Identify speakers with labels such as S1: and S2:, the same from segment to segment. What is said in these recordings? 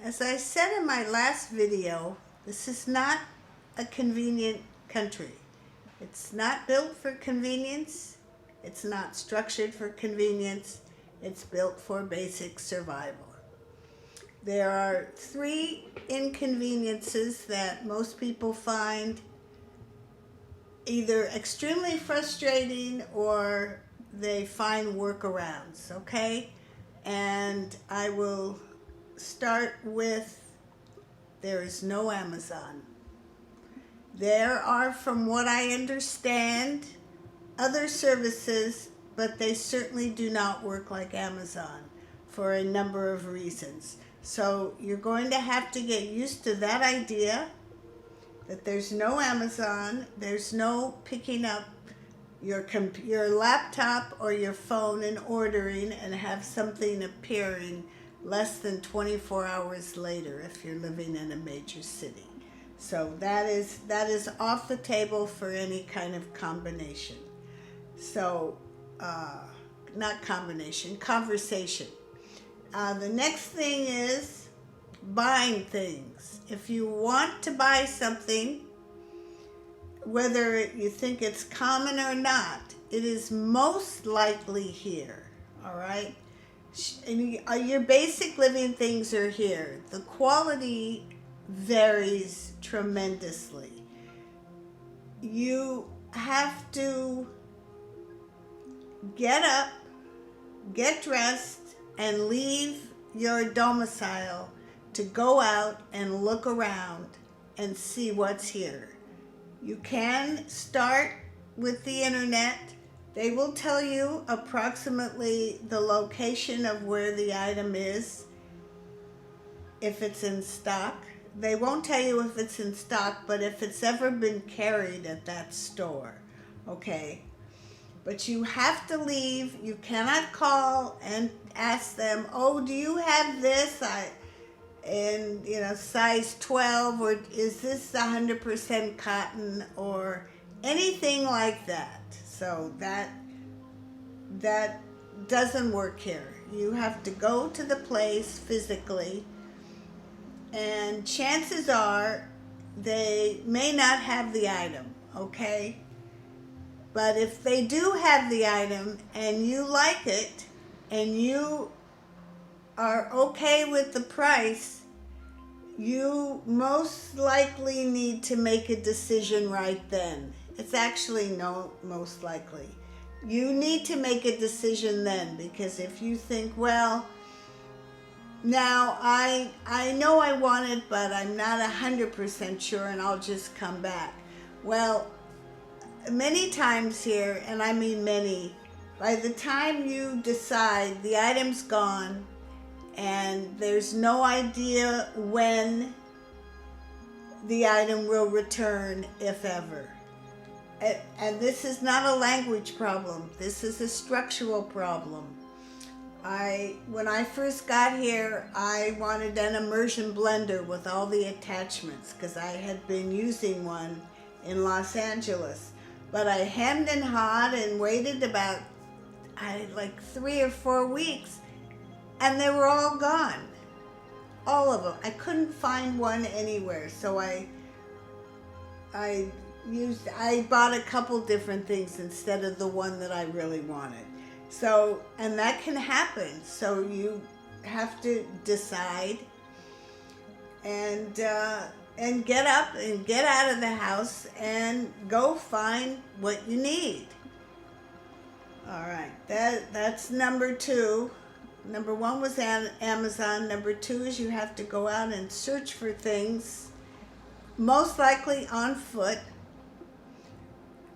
S1: As I said in my last video, this is not a convenient country. It's not built for convenience. It's not structured for convenience. It's built for basic survival. There are 3 inconveniences that most people find either extremely frustrating or they find workarounds, okay? And I will start with, there is no Amazon. There are, from what I understand, other services, but they certainly do not work like Amazon for a number of reasons. So you're going to have to get used to that idea that there's no Amazon, there's no picking up your laptop or your phone and ordering and have something appearing less than 24 hours later if you're living in a major city. So that is off the table for any kind of combination. So, not combination, conversation. The next thing is buying things. If you want to buy something, whether you think it's common or not, it is most likely here, all right? And your basic living things are here. The quality varies tremendously. You have to get up, get dressed, and leave your domicile to go out and look around and see what's here. You can start with the internet. They will tell you approximately the location of where the item is, if it's in stock. They won't tell you if it's in stock, but if it's ever been carried at that store, okay? But you have to leave. You cannot call and ask them, oh, do you have this in size 12, or is this 100% cotton, or anything like that. So that doesn't work here. You have to go to the place physically, and chances are they may not have the item, okay? But if they do have the item and you like it and you are okay with the price, you most likely need to make a decision right then. It's actually no most likely. You need to make a decision then, because if you think, well, now I know I want it, but I'm not 100% sure and I'll just come back. Well, many times here, and I mean many, by the time you decide the item's gone and there's no idea when the item will return, if ever. And this is not a language problem. This is a structural problem. When I first got here, I wanted an immersion blender with all the attachments because I had been using one in Los Angeles. But I hemmed and hawed and waited about like 3 or 4 weeks, and they were all gone. All of them. I couldn't find one anywhere, so I bought a couple different things instead of the one that I really wanted. So, and that can happen. So you have to decide and get up and get out of the house and go find what you need. All right, that's number 2. Number 1 was Amazon. Number 2 is you have to go out and search for things, most likely on foot.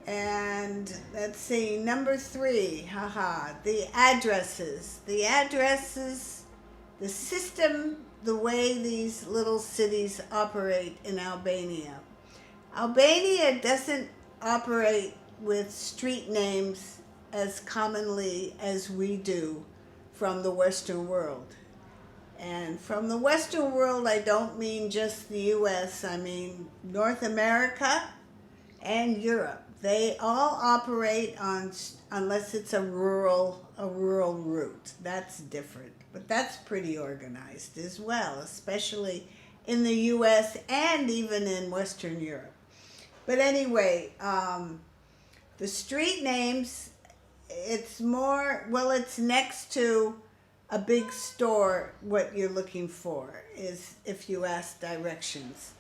S1: And let's see, number 3, the addresses. The addresses, the system, the way these little cities operate in Albania. Albania doesn't operate with street names as commonly as we do from the Western world. And from the Western world, I don't mean just the US, I mean North America and Europe. They all operate on, unless it's a rural route. That's different. but that's pretty organized as well, especially in the US and even in Western Europe. But anyway, the street names, it's more, well, it's next to a big store. What you're looking for is if you ask directions.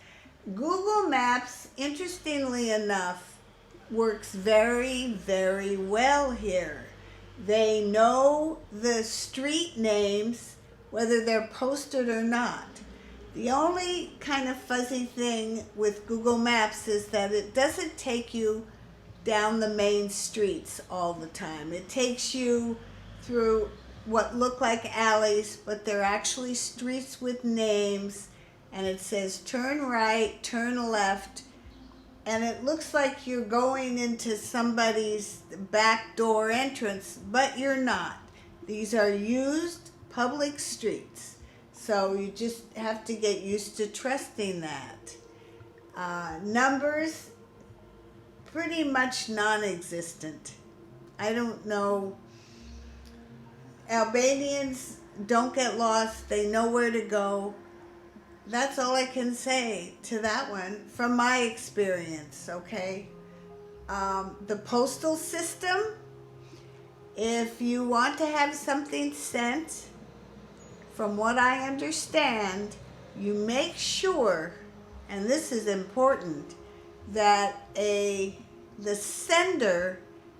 S1: Google Maps, interestingly enough, works very, very well here. They know the street names, whether they're posted or not. The only kind of fuzzy thing with Google Maps is that it doesn't take you down the main streets all the time. It takes you through what look like alleys, but they're actually streets with names, and it says turn right, turn left, and it looks like you're going into somebody's back door entrance, but you're not. These are used public streets, so you just have to get used to trusting that. Numbers, pretty much non-existent. I don't know. Albanians don't get lost. They know where to go. That's all I can say to that one from my experience, okay? The postal system, if you want to have something sent, from what I understand, you make sure, and this is important, that the sender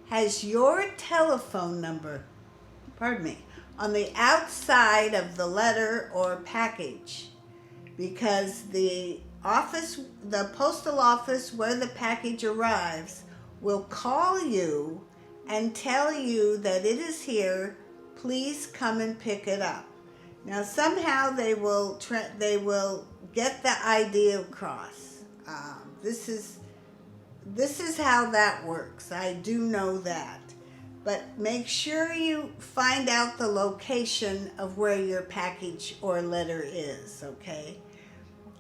S1: has your telephone number, on the outside of the letter or package, because the postal office where the package arrives will call you and tell you that it is here, please come and pick it up. Now somehow they will get the idea across. This is how that works. I do know that. But make sure you find out the location of where your package or letter is, okay?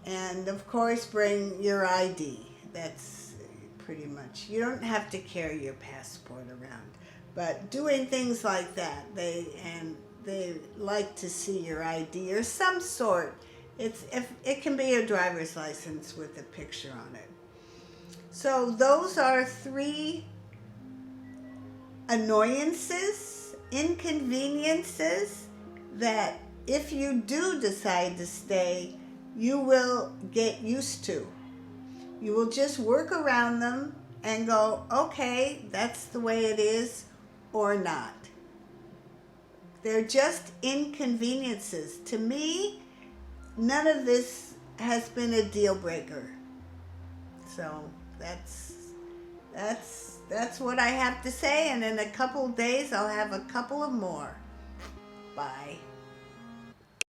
S1: And of course, bring your ID. That's pretty much, you don't have to carry your passport around. But doing things like that, they like to see your ID or some sort. It can be a driver's license with a picture on it. So those are 3 annoyances, inconveniences that if you do decide to stay, you will get used to. You will just work around them and go, okay, that's the way it is, or not. They're just inconveniences. To me, none of this has been a deal breaker. So that's what I have to say, and in a couple of days I'll have a couple of more. Bye.